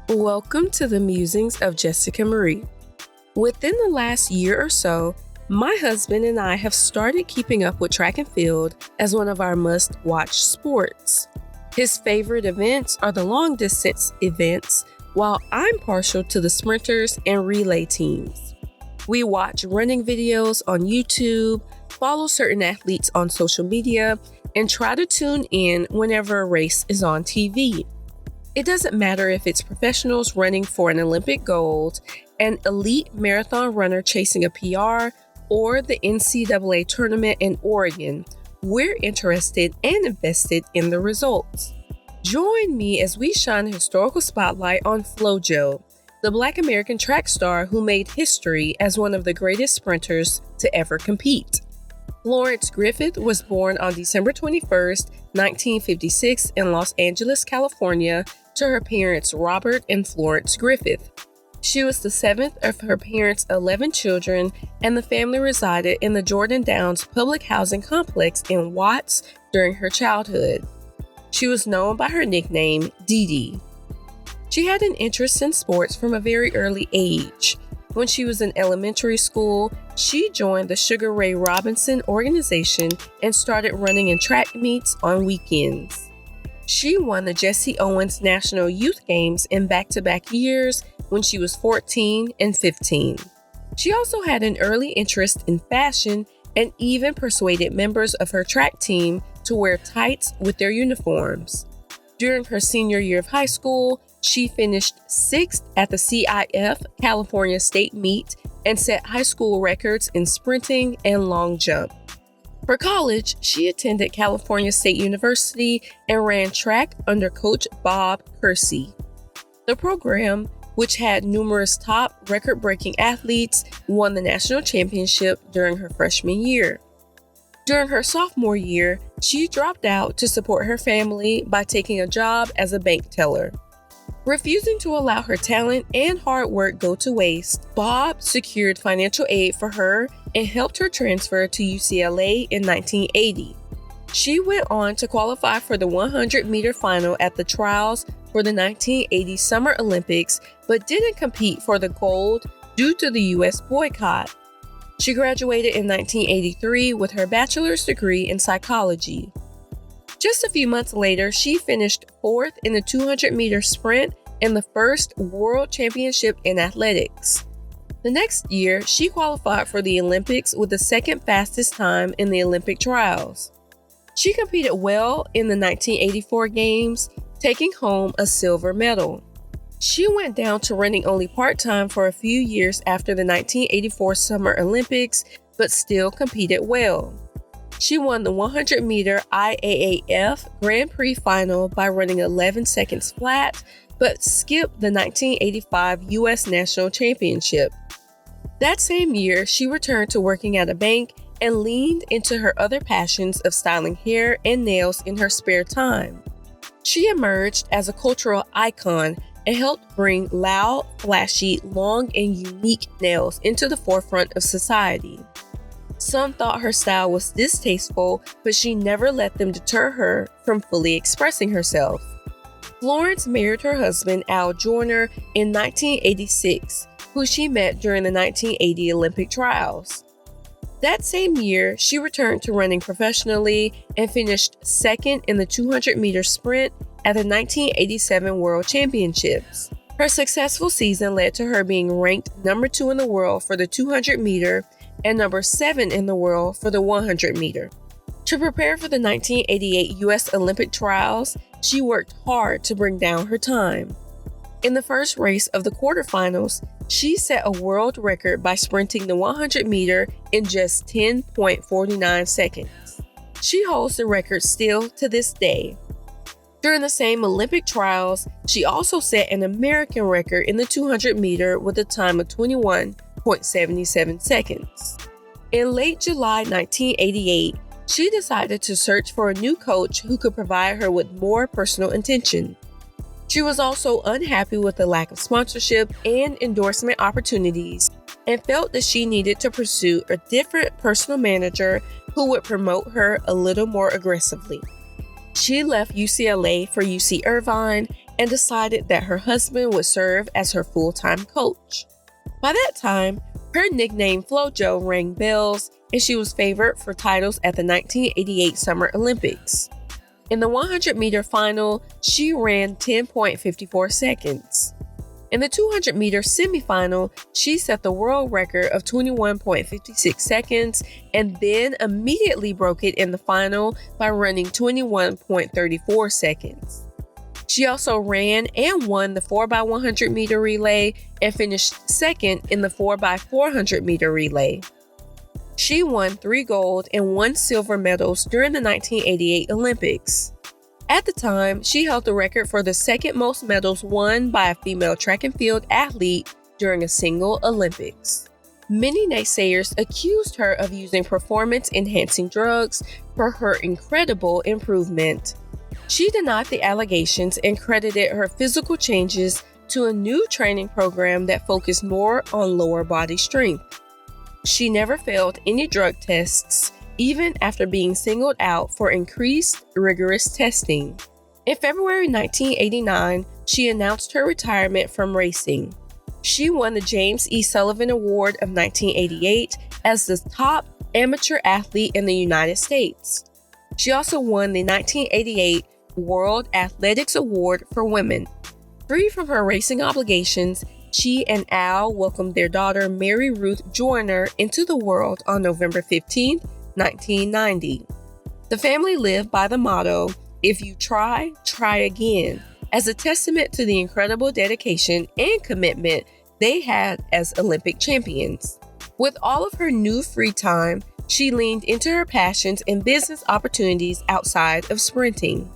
Welcome to the Musings of Jessica Marie. Within the last year or so, my husband and I have started keeping up with track and field as one of our must-watch sports. His favorite events are the long-distance events, while I'm partial to the sprinters and relay teams. We watch running videos on YouTube, follow certain athletes on social media, and try to tune in whenever a race is on TV. It doesn't matter if it's professionals running for an Olympic gold, an elite marathon runner chasing a PR, or the NCAA tournament in Oregon. We're interested and invested in the results. Join me as we shine a historical spotlight on Flo Jo, the Black American track star who made history as one of the greatest sprinters to ever compete. Florence Griffith was born on December 21st, 1956 in Los Angeles, California, to her parents Robert and Florence Griffith. She was the seventh of her parents' 11 children, and the family resided in the Jordan Downs public housing complex in Watts during her childhood. She was known by her nickname, Dee Dee. She had an interest in sports from a very early age. When she was in elementary school, she joined the Sugar Ray Robinson organization and started running in track meets on weekends. She won the Jesse Owens National Youth Games in back-to-back years when she was 14 and 15. She also had an early interest in fashion and even persuaded members of her track team to wear tights with their uniforms. During her senior year of high school, she finished 6th at the CIF California State Meet and set high school records in sprinting and long jump. For college, she attended California State University and ran track under Coach Bob Kersey. The program, which had numerous top record-breaking athletes, won the national championship during her freshman year. During her sophomore year, she dropped out to support her family by taking a job as a bank teller. Refusing to allow her talent and hard work go to waste, Bob secured financial aid for her and helped her transfer to UCLA in 1980. She went on to qualify for the 100-meter final at the trials for the 1980 Summer Olympics, but didn't compete for the gold due to the U.S. boycott. She graduated in 1983 with her bachelor's degree in psychology. Just a few months later, she finished 4th in the 200-meter sprint and the first World Championship in athletics. The next year, she qualified for the Olympics with the second fastest time in the Olympic trials. She competed well in the 1984 Games, taking home a silver medal. She went down to running only part-time for a few years after the 1984 Summer Olympics, but still competed well. She won the 100-meter IAAF Grand Prix final by running 11 seconds flat, but skipped the 1985 U.S. National Championship. That same year, she returned to working at a bank and leaned into her other passions of styling hair and nails in her spare time. She emerged as a cultural icon and helped bring loud, flashy, long, and unique nails into the forefront of society. Some thought her style was distasteful, but she never let them deter her from fully expressing herself. Florence married her husband, Al Joyner, in 1986, who she met during the 1980 Olympic trials. That same year, she returned to running professionally and finished 2nd in the 200-meter sprint at the 1987 World Championships. Her successful season led to her being ranked number 2 in the world for the 200-meter and number 7 in the world for the 100-meter. To prepare for the 1988 U.S. Olympic trials, she worked hard to bring down her time. In the first race of the quarterfinals, she set a world record by sprinting the 100-meter in just 10.49 seconds. She holds the record still to this day. During the same Olympic trials, she also set an American record in the 200-meter with a time of 21.77 seconds. In late July 1988, she decided to search for a new coach who could provide her with more personal attention. She was also unhappy with the lack of sponsorship and endorsement opportunities and felt that she needed to pursue a different personal manager who would promote her a little more aggressively. She left UCLA for UC Irvine and decided that her husband would serve as her full-time coach. By that time, her nickname Flo Jo rang bells, and she was favored for titles at the 1988 Summer Olympics. In the 100-meter final, she ran 10.54 seconds. In the 200-meter semifinal, she set the world record of 21.56 seconds and then immediately broke it in the final by running 21.34 seconds. She also ran and won the 4x100 meter relay and finished second in the 4x400 meter relay. She won 3 gold and 1 silver medals during the 1988 Olympics. At the time, she held the record for the second most medals won by a female track and field athlete during a single Olympics. Many naysayers accused her of using performance-enhancing drugs for her incredible improvement. She denied the allegations and credited her physical changes to a new training program that focused more on lower body strength. She never failed any drug tests, even after being singled out for increased, rigorous testing. In February 1989, she announced her retirement from racing. She won the James E. Sullivan Award of 1988 as the top amateur athlete in the United States. She also won the 1988 World Athletics Award for Women. Free from her racing obligations, she and Al welcomed their daughter Mary Ruth Joyner into the world on November 15, 1990. The family lived by the motto, "If you try, try again," as a testament to the incredible dedication and commitment they had as Olympic champions. With all of her new free time, she leaned into her passions and business opportunities outside of sprinting.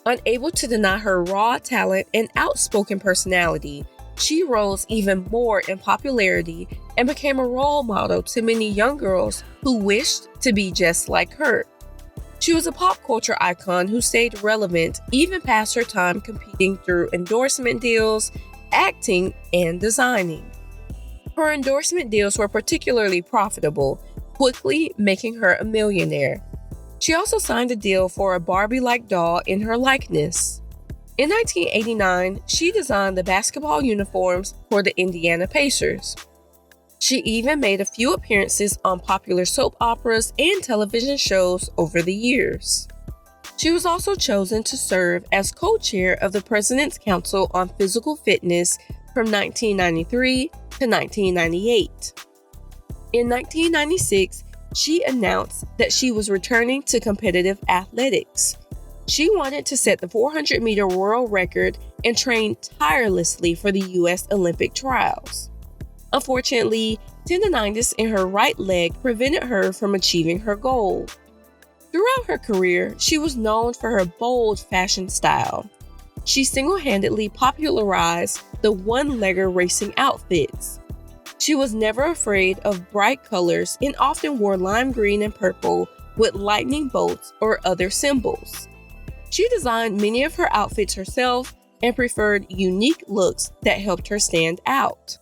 Unable to deny her raw talent and outspoken personality, she rose even more in popularity and became a role model to many young girls who wished to be just like her. She was a pop culture icon who stayed relevant even past her time competing through endorsement deals, acting, and designing. Her endorsement deals were particularly profitable, quickly making her a millionaire. She also signed a deal for a Barbie-like doll in her likeness. In 1989, she designed the basketball uniforms for the Indiana Pacers. She even made a few appearances on popular soap operas and television shows over the years. She was also chosen to serve as co-chair of the President's Council on Physical Fitness from 1993 to 1998. In 1996, she announced that she was returning to competitive athletics. She wanted to set the 400-meter world record and trained tirelessly for the U.S. Olympic trials. Unfortunately, tendonitis in her right leg prevented her from achieving her goal. Throughout her career, she was known for her bold fashion style. She single-handedly popularized the one-legger racing outfits. She was never afraid of bright colors and often wore lime green and purple with lightning bolts or other symbols. She designed many of her outfits herself and preferred unique looks that helped her stand out.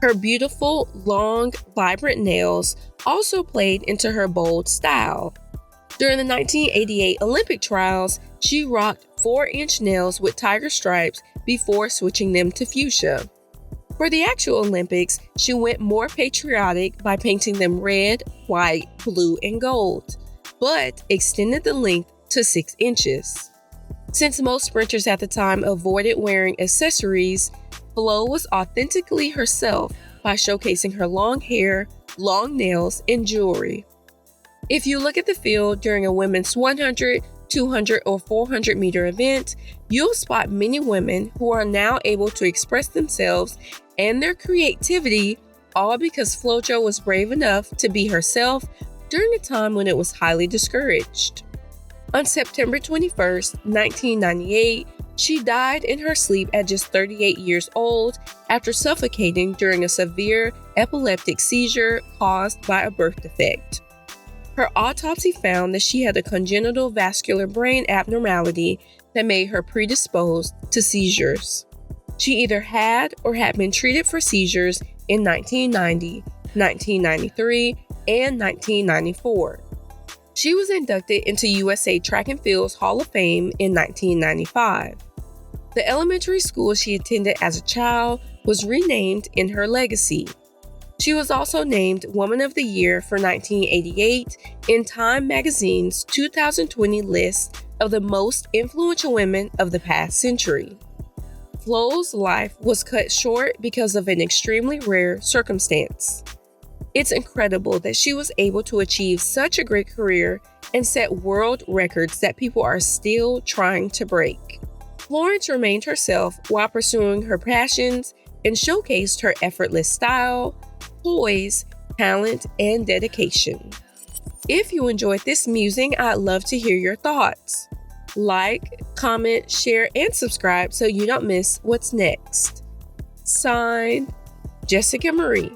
Her beautiful, long, vibrant nails also played into her bold style. During the 1988 Olympic trials, she rocked 4-inch nails with tiger stripes before switching them to fuchsia. For the actual Olympics, she went more patriotic by painting them red, white, blue, and gold, but extended the length to 6 inches. Since most sprinters at the time avoided wearing accessories, Flo was authentically herself by showcasing her long hair, long nails, and jewelry. If you look at the field during a women's 100, 200, or 400 meter event, you'll spot many women who are now able to express themselves and their creativity, all because Flo Jo was brave enough to be herself during a time when it was highly discouraged. On September 21, 1998, she died in her sleep at just 38 years old after suffocating during a severe epileptic seizure caused by a birth defect. Her autopsy found that she had a congenital vascular brain abnormality that made her predisposed to seizures. She either had or had been treated for seizures in 1990, 1993, and 1994. She was inducted into USA Track and Field's Hall of Fame in 1995. The elementary school she attended as a child was renamed in her legacy. She was also named Woman of the Year for 1988 in Time magazine's 2020 list of the most influential women of the past century. Flo's life was cut short because of an extremely rare circumstance. It's incredible that she was able to achieve such a great career and set world records that people are still trying to break. Florence remained herself while pursuing her passions and showcased her effortless style, poise, talent, and dedication. If you enjoyed this musing, I'd love to hear your thoughts. Like, comment, share, and subscribe so you don't miss what's next. Signed, Jessica Marie.